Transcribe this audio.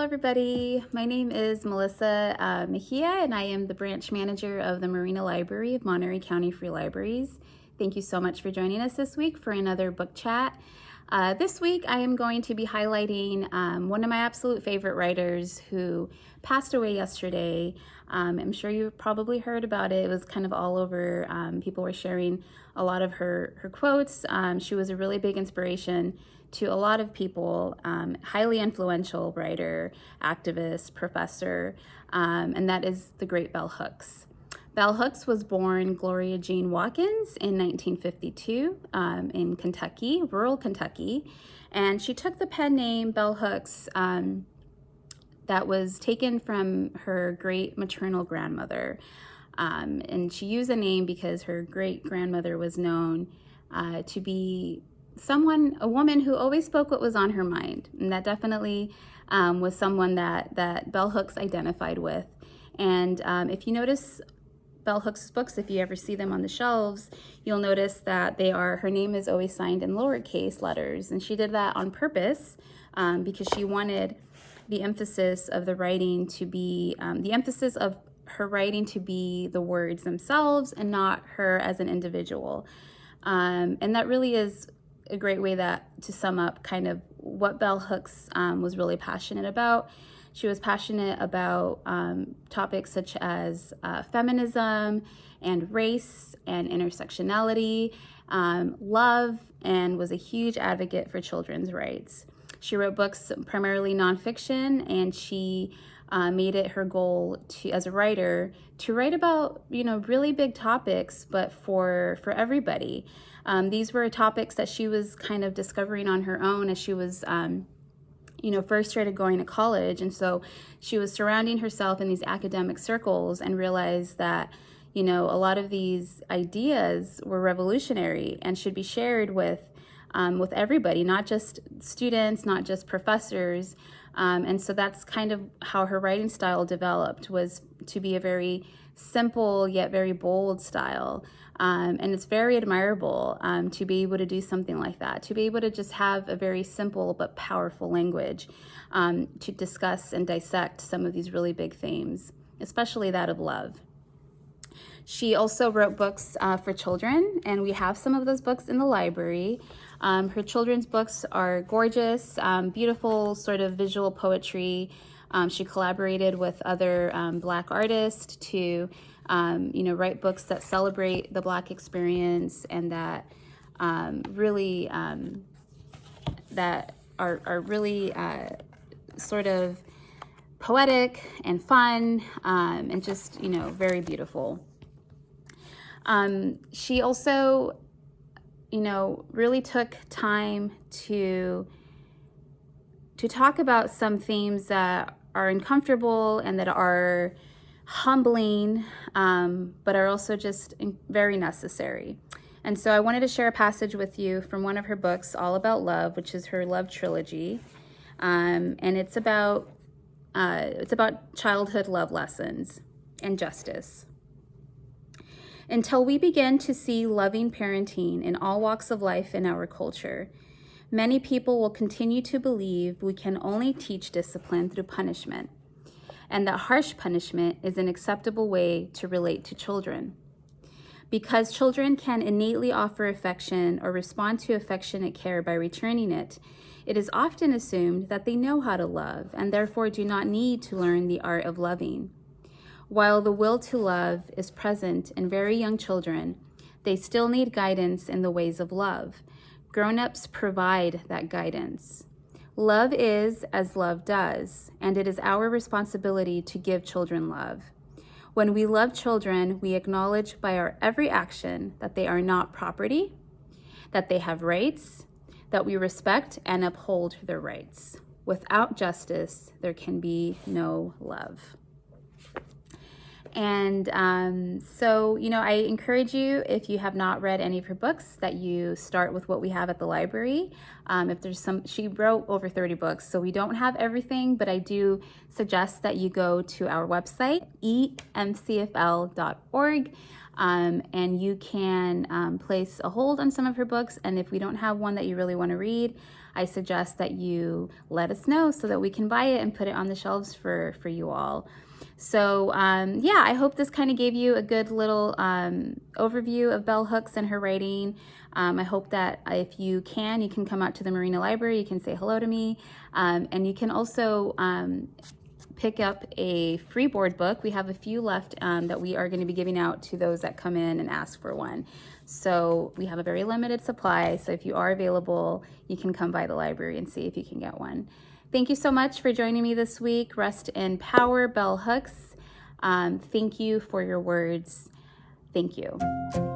everybody. My name is Melissa Mejia, and I am the branch manager of the Marina Library of Monterey County Free Libraries. Thank you so much for joining us this week for another book chat. This week I am going to be highlighting one of my absolute favorite writers who passed away yesterday. I'm sure you've probably heard about it. It was kind of all over. People were sharing a lot of her quotes. She was a really big inspiration to a lot of people, highly influential writer, activist, professor, and that is the great Bell Hooks. Bell Hooks was born Gloria Jean Watkins in 1952 in Kentucky, rural Kentucky, and she took the pen name Bell Hooks that was taken from her great maternal grandmother. And she used the name because her great grandmother was known to be a woman who always spoke what was on her mind. And that definitely was someone that Bell Hooks identified with. And if you notice Bell Hooks' books, if you ever see them on the shelves, you'll notice that her name is always signed in lowercase letters. And she did that on purpose because she wanted the emphasis of the writing to be, her writing to be the words themselves and not her as an individual. And that really is a great way to sum up kind of what Bell Hooks was really passionate about. She was passionate about topics such as feminism and race and intersectionality, love, and was a huge advocate for children's rights. She wrote books primarily nonfiction, and she made it her goal as a writer to write about really big topics, but for everybody. These were topics that she was kind of discovering on her own as she was first started going to college. And so she was surrounding herself in these academic circles and realized that a lot of these ideas were revolutionary and should be shared with everybody, not just students, not just professors. And so that's kind of how her writing style developed, was to be a very simple yet very bold style. And it's very admirable to be able to do something like that, to be able to just have a very simple but powerful language to discuss and dissect some of these really big themes, especially that of love. She also wrote books for children, and we have some of those books in the library. Her children's books are gorgeous, beautiful sort of visual poetry. She collaborated with other Black artists to write books that celebrate the Black experience and that really that are really sort of poetic and fun and just very beautiful. She also really took time to talk about some themes that are uncomfortable and that are humbling, but are also just very necessary. And so I wanted to share a passage with you from one of her books, All About Love, which is her love trilogy. And it's about childhood love lessons and justice. Until we begin to see loving parenting in all walks of life in our culture, many people will continue to believe we can only teach discipline through punishment, and that harsh punishment is an acceptable way to relate to children. Because children can innately offer affection or respond to affectionate care by returning it, it is often assumed that they know how to love and therefore do not need to learn the art of loving. While the will to love is present in very young children, they still need guidance in the ways of love. Grown-ups provide that guidance. Love is as love does, and it is our responsibility to give children love. When we love children, we acknowledge by our every action that they are not property, that they have rights, that we respect and uphold their rights. Without justice, there can be no love. And so, I encourage you, if you have not read any of her books, that you start with what we have at the library. If there's she wrote over 30 books, so we don't have everything, but I do suggest that you go to our website, emcfl.org. and you can place a hold on some of her books. And if we don't have one that you really want to read, I suggest that you let us know so that we can buy it and put it on the shelves for you all. So yeah, I hope this kind of gave you a good little overview of Bell Hooks and her writing. I hope that if you can come out to the Marina Library. You can say hello to me, and you can also pick up a free board book. We have a few left that we are going to be giving out to those that come in and ask for one. So we have a very limited supply, so if you are available, you can come by the library and see if you can get one. Thank you so much for joining me this week. Rest in power, Bell Hooks. Thank you for your words. Thank you.